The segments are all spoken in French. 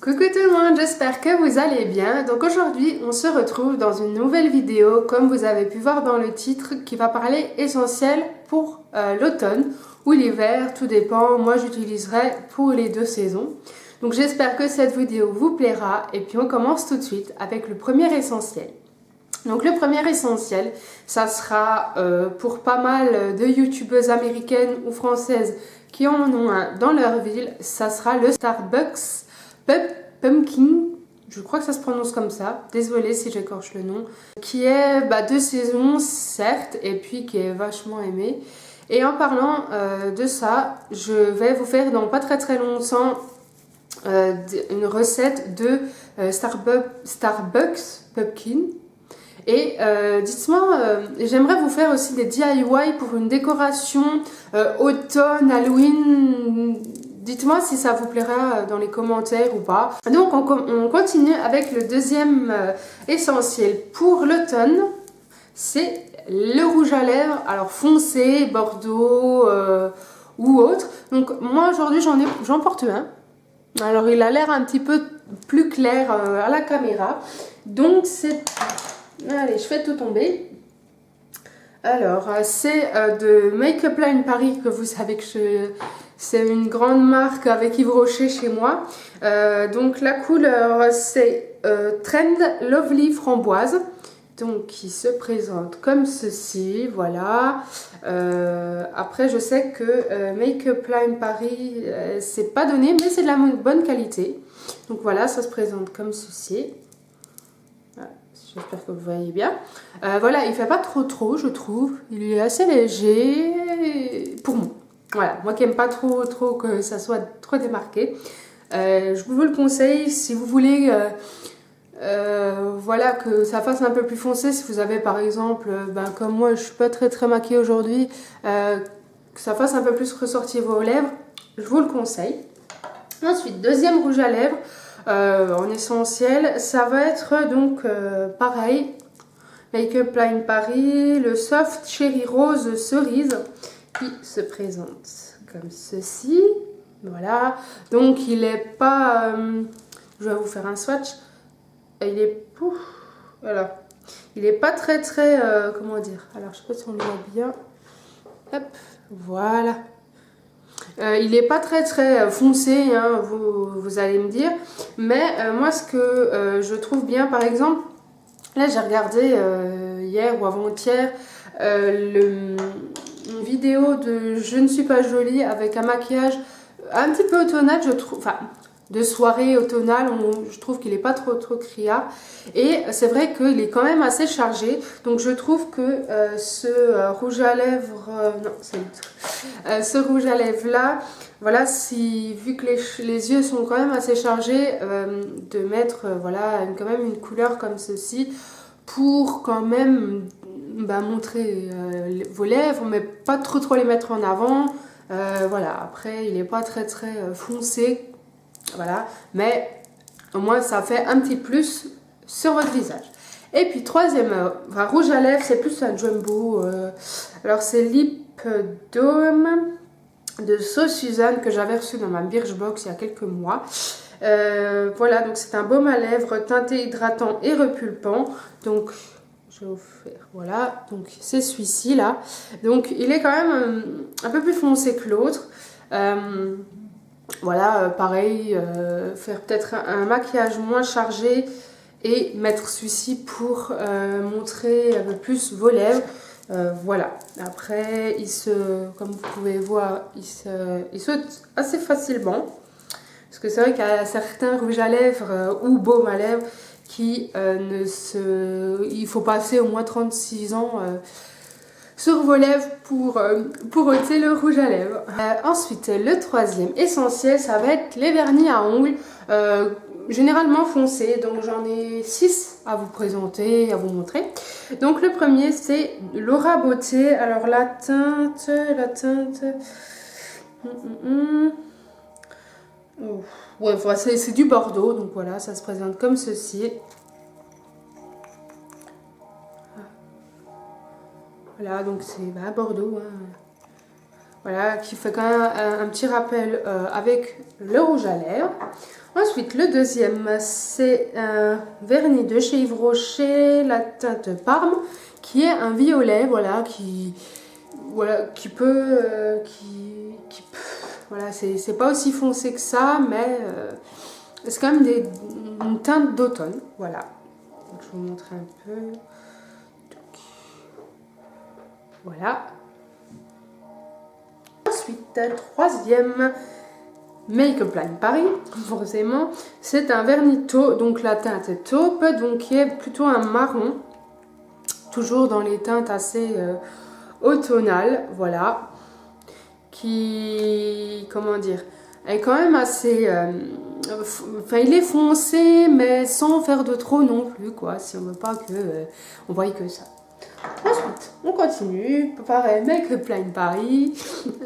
Coucou tout le monde, j'espère que vous allez bien. Donc aujourd'hui, on se retrouve dans une nouvelle vidéo, comme vous avez pu voir dans le titre, qui va parler essentiel pour l'automne ou l'hiver, tout dépend. Moi, j'utiliserai pour les deux saisons. Donc j'espère que cette vidéo vous plaira et puis on commence tout de suite avec le premier essentiel. Donc le premier essentiel, ça sera pour pas mal de youtubeuses américaines ou françaises qui en ont un dans leur ville, ça sera le Starbucks Pumpkin, je crois que ça se prononce comme ça, désolée si j'écorche le nom, qui est de saison certes et puis qui est vachement aimé. Et en parlant de ça, je vais vous faire dans pas très longtemps une recette de Starbucks Pumpkin. Et dites-moi, j'aimerais vous faire aussi des DIY pour une décoration automne, Halloween. Dites-moi si ça vous plaira dans les commentaires ou pas. Donc on continue avec le deuxième essentiel pour l'automne. C'est le rouge à lèvres, alors foncé, bordeaux ou autre. Donc moi aujourd'hui j'en porte un. Alors il a l'air un petit peu plus clair à la caméra. Donc c'est... Allez, je fais tout tomber. Alors, c'est de Make Up Line Paris, que vous savez que c'est une grande marque avec Yves Rocher chez moi. Donc, la couleur, c'est Trend Lovely Framboise. Donc, qui se présente comme ceci, voilà. Après, je sais que Make Up Line Paris, c'est pas donné, mais c'est de la bonne qualité. Donc, voilà, ça se présente comme ceci. J'espère que vous voyez bien. Voilà, il fait pas trop, je trouve. Il est assez léger pour moi. Voilà, moi qui n'aime pas trop que ça soit trop démarqué. Je vous le conseille si vous voulez voilà, que ça fasse un peu plus foncé. Si vous avez par exemple, comme moi, je suis pas très maquillée aujourd'hui, que ça fasse un peu plus ressortir vos lèvres, je vous le conseille. Ensuite, deuxième rouge à lèvres. En essentiel, ça va être donc pareil, Make Up Line Paris, le Soft Cherry Rose Cerise qui se présente comme ceci. Voilà, donc il est pas, je vais vous faire un swatch, il est, voilà, il est pas très comment dire, alors je sais pas si on le voit bien, hop, voilà. Il n'est pas très foncé, hein, vous allez me dire, mais moi ce que je trouve bien, par exemple, là j'ai regardé hier ou avant-hier une vidéo de Je ne suis pas jolie avec un maquillage un petit peu automnal, je trouve, enfin de soirée automnale, je trouve qu'il n'est pas trop criard, et c'est vrai qu'il est quand même assez chargé, donc je trouve que ce rouge à lèvres, non c'est ce rouge à lèvres là, voilà, vu que les yeux sont quand même assez chargés, de mettre voilà quand même une couleur comme ceci pour quand même montrer vos lèvres, mais pas trop les mettre en avant. Voilà, après il n'est pas très foncé, voilà, mais au moins ça fait un petit plus sur votre visage. Et puis troisième rouge à lèvres, c'est plus un jumbo, alors c'est Lip Dome de So Suzanne que j'avais reçu dans ma Birchbox il y a quelques mois. Voilà, donc c'est un baume à lèvres teinté hydratant et repulpant. Donc je vais vous faire, voilà, donc c'est celui-ci là. Donc il est quand même un peu plus foncé que l'autre. Voilà, pareil, faire peut-être un maquillage moins chargé et mettre celui-ci pour montrer un peu plus vos lèvres. Voilà, après comme vous pouvez voir, il saute assez facilement. Parce que c'est vrai qu'il y a certains rouges à lèvres ou baumes à lèvres qui il faut passer au moins 36 ans sur vos lèvres pour ôter le rouge à lèvres. Ensuite, le troisième essentiel, ça va être les vernis à ongles, généralement foncés. Donc j'en ai 6 à vous présenter, à vous montrer. Donc le premier, c'est Laura Beauté. Alors la teinte... Ouais, enfin, c'est du Bordeaux, donc voilà, ça se présente comme ceci. Voilà, donc c'est Bordeaux, hein. Voilà, qui fait quand même un petit rappel avec le rouge à lèvres. Ensuite, le deuxième, c'est un vernis de chez Yves Rocher, la teinte Parme, qui est un violet, voilà, qui peut, voilà, c'est pas aussi foncé que ça, mais c'est quand même une teinte d'automne, voilà. Donc, je vais vous montrer un peu. Donc, voilà. Ensuite, troisième, Make-up Line Paris, forcément, c'est un vernis taupe, donc la teinte est taupe, donc qui est plutôt un marron, toujours dans les teintes assez automnales, voilà, qui, comment dire, est quand même assez, enfin il est foncé, mais sans faire de trop non plus, quoi, si on veut pas que on voie que ça. Ensuite, on continue, pareil, Make-up Line Paris,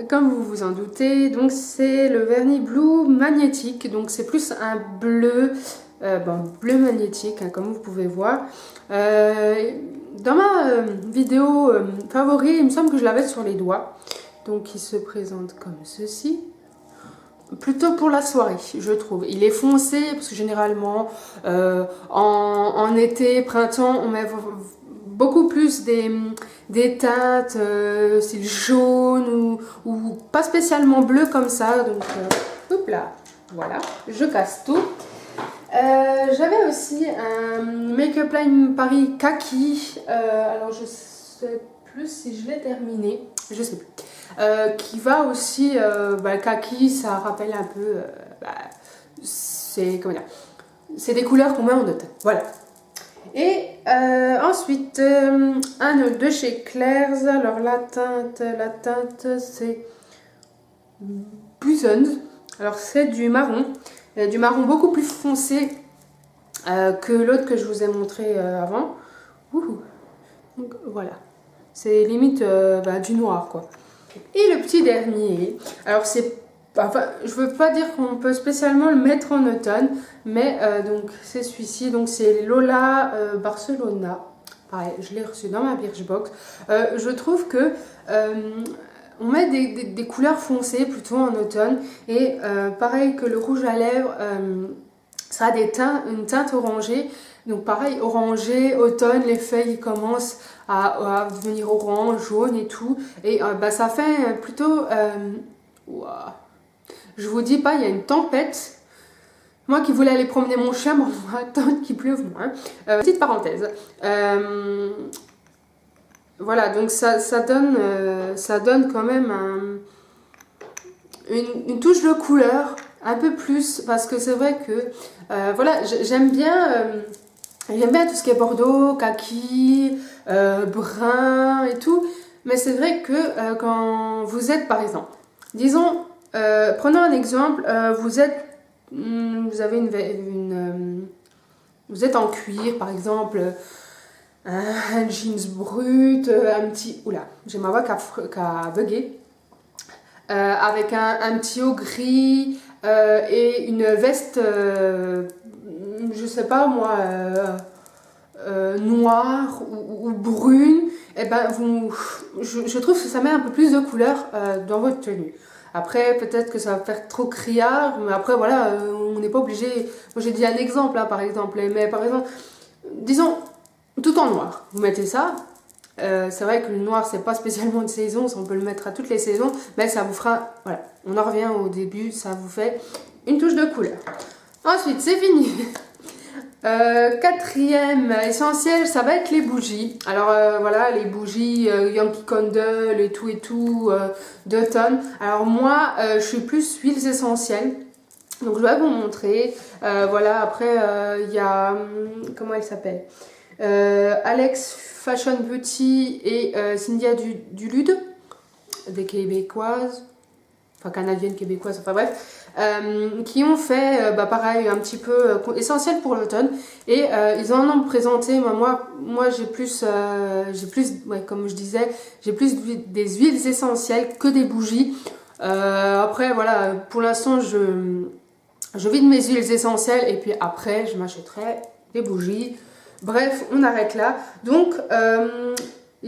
comme vous vous en doutez, donc c'est le vernis Blue magnétique, donc c'est plus un bleu, bleu magnétique, hein, comme vous pouvez voir. Dans ma vidéo favori, il me semble que je l'avais sur les doigts, donc il se présente comme ceci. Plutôt pour la soirée, je trouve. Il est foncé, parce que généralement, en été, printemps, on met beaucoup plus des teintes style jaune ou pas spécialement bleu comme ça. Donc, hop là, voilà, je casse tout. J'avais aussi un Make-up Line Paris kaki. Alors, je sais plus si je l'ai terminé. Je sais plus. Qui va aussi, kaki, ça rappelle un peu, c'est, comment dire, c'est des couleurs qu'on met en automne. Voilà. Et ensuite, un de chez Claire's. Alors la teinte c'est Buzzons. Alors c'est du marron beaucoup plus foncé que l'autre que je vous ai montré avant. Donc voilà, c'est limite du noir quoi. Et le petit dernier, alors c'est, enfin, je veux pas dire qu'on peut spécialement le mettre en automne, mais donc c'est celui-ci, donc c'est Lola Barcelona. Pareil, je l'ai reçu dans ma Birchbox. Je trouve que on met des couleurs foncées plutôt en automne, et pareil que le rouge à lèvres, ça a une teinte orangée. Donc pareil, orangé, automne, les feuilles commencent à devenir orange, jaune et tout. Et ça fait plutôt... Wow. Je vous dis pas, il y a une tempête. Moi qui voulais aller promener mon chien, on va attendre qu'il pleuve moins. Petite parenthèse. Voilà, donc ça donne quand même une touche de couleur, un peu plus. Parce que c'est vrai que, voilà, j'aime bien... J'aime bien tout ce qui est bordeaux, kaki, brun et tout. Mais c'est vrai que quand vous êtes, par exemple, disons, prenons un exemple, vous avez vous êtes en cuir, par exemple, un jeans brut, un petit... Oula, j'ai ma voix qui a bugué. Avec un petit haut gris et une veste... je sais pas moi, noire ou brune, et ben je trouve que ça met un peu plus de couleur dans votre tenue. Après, peut-être que ça va faire trop criard, mais après, voilà, on n'est pas obligé. Moi, j'ai dit un exemple, par exemple, mais par exemple, disons, tout en noir, vous mettez ça. C'est vrai que le noir, c'est pas spécialement de saison, on peut le mettre à toutes les saisons, mais ça vous fera, voilà, on en revient au début, ça vous fait une touche de couleur. Ensuite, c'est fini. Quatrième essentiel, ça va être les bougies. Alors voilà, les bougies Yankee Candle et tout d'automne. Alors moi, je suis plus huiles essentielles. Donc je vais vous montrer. Voilà, après il y a, comment elle s'appelle, Alex Fashion Beauty et Cynthia Dulude, des Québécoises. Enfin canadienne québécoise, enfin bref, qui ont fait pareil un petit peu essentiel pour l'automne, et ils en ont présenté. Moi j'ai plus ouais, comme je disais, j'ai plus des huiles essentielles que des bougies. Après voilà, pour l'instant je vide mes huiles essentielles, et puis après je m'achèterai des bougies. Bref, on arrête là. Donc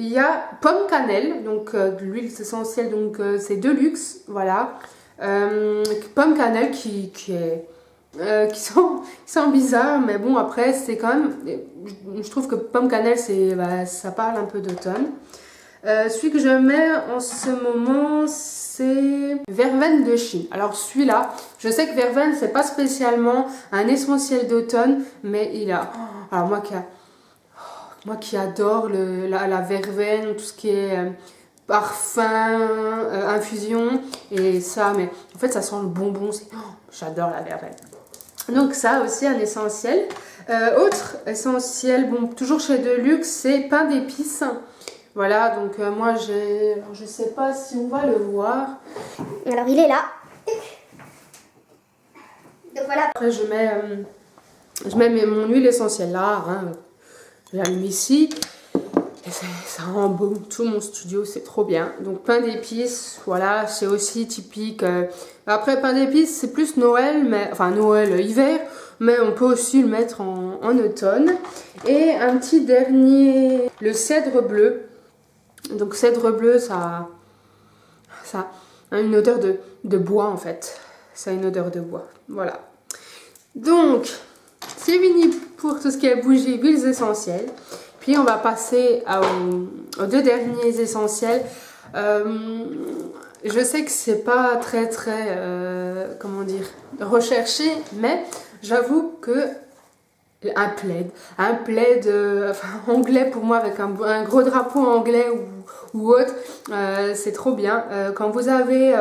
Il y a pomme cannelle, donc de l'huile essentielle, donc c'est de luxe, voilà. Pomme cannelle qui sent bizarre, mais bon après c'est quand même, je trouve que pomme cannelle ça parle un peu d'automne. Celui que je mets en ce moment c'est verveine de Chine. Alors celui-là, je sais que verveine c'est pas spécialement un essentiel d'automne, mais il a, alors moi qui adore la verveine, tout ce qui est parfum, infusion et ça, mais en fait ça sent le bonbon, j'adore la verveine. Donc ça aussi un essentiel. Autre essentiel, bon toujours chez Deluxe, c'est pain d'épices. Voilà, donc moi j'ai, je sais pas si on va le voir. Alors il est là. Donc voilà. Après je mets mon huile essentielle là, hein. J'allume ici. Et ça embaume tout mon studio, c'est trop bien. Donc pain d'épices, voilà, c'est aussi typique. Après pain d'épices, c'est plus Noël, enfin Noël, hiver, mais on peut aussi le mettre en automne. Et un petit dernier, le cèdre bleu. Donc cèdre bleu, ça a une odeur de bois en fait. Ça a une odeur de bois, voilà. Donc, c'est fini pour tout ce qui est bougies, huiles essentielles. Puis on va passer aux deux derniers essentiels. Je sais que c'est pas très comment dire, recherché, mais j'avoue que un plaid enfin, anglais pour moi avec un gros drapeau anglais ou autre, c'est trop bien. Quand vous avez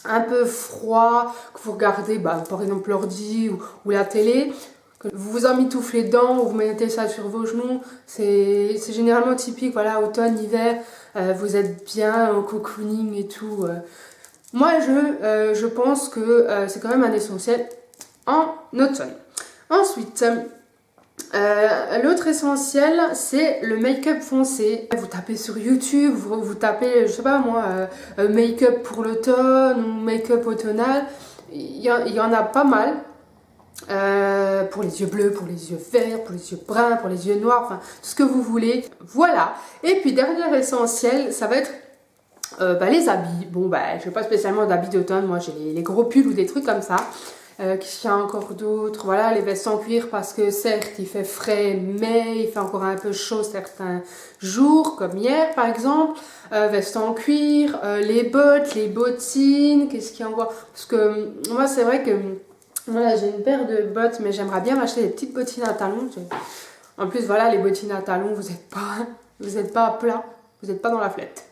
un peu froid, que vous regardez par exemple l'ordi ou la télé, que vous vous emmitouflez dedans, ou vous mettez ça sur vos genoux, c'est généralement typique, voilà, automne, hiver, vous êtes bien en cocooning et tout. Moi je pense que c'est quand même un essentiel en automne. Ensuite, l'autre essentiel, c'est le make-up foncé. Vous tapez sur YouTube, vous tapez, je sais pas moi, make-up pour l'automne ou make-up automnal. Il y en a pas mal. Pour les yeux bleus, pour les yeux verts, pour les yeux bruns, pour les yeux noirs, enfin, tout ce que vous voulez. Voilà. Et puis, dernier essentiel, ça va être les habits. Bon, je n'ai pas spécialement d'habits d'automne. Moi, j'ai les gros pulls ou des trucs comme ça. Qu'est-ce qu'il y a encore d'autres? Voilà, les vestes en cuir parce que certes il fait frais mais il fait encore un peu chaud certains jours comme hier par exemple. Vestes en cuir, les bottes, les bottines, qu'est-ce qu'il y a encore? Parce que moi c'est vrai que voilà, j'ai une paire de bottes mais j'aimerais bien m'acheter des petites bottines à talons. En plus voilà, les bottines à talons vous n'êtes pas à plat. Vous n'êtes pas dans la flette,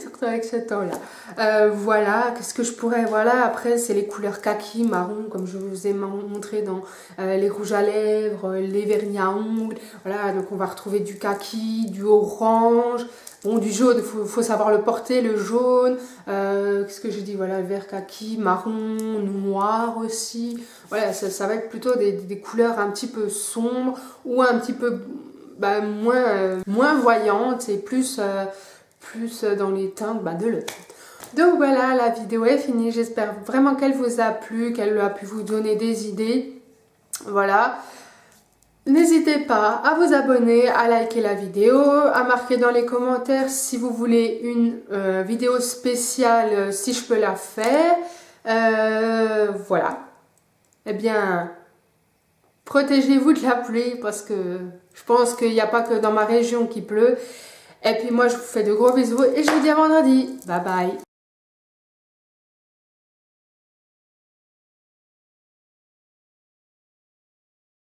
surtout avec ce temps-là. Voilà, qu'est-ce que je pourrais... Voilà, après, c'est les couleurs kaki, marron, comme je vous ai montré dans les rouges à lèvres, les vernis à ongles. Voilà, donc on va retrouver du kaki, du orange, bon, du jaune, il faut savoir le porter, le jaune. Qu'est-ce que j'ai dit? Voilà, vert kaki, marron, noir aussi. Voilà, ça va être plutôt des couleurs un petit peu sombres ou un petit peu... moins voyante et plus dans les teintes de l'automne. Donc voilà, la vidéo est finie. J'espère vraiment qu'elle vous a plu, qu'elle a pu vous donner des idées. Voilà. N'hésitez pas à vous abonner, à liker la vidéo, à marquer dans les commentaires si vous voulez une vidéo spéciale, si je peux la faire. Voilà. Eh bien... protégez-vous de la pluie parce que je pense qu'il n'y a pas que dans ma région qui pleut. Et puis moi je vous fais de gros bisous et je vous dis à vendredi. Bye bye.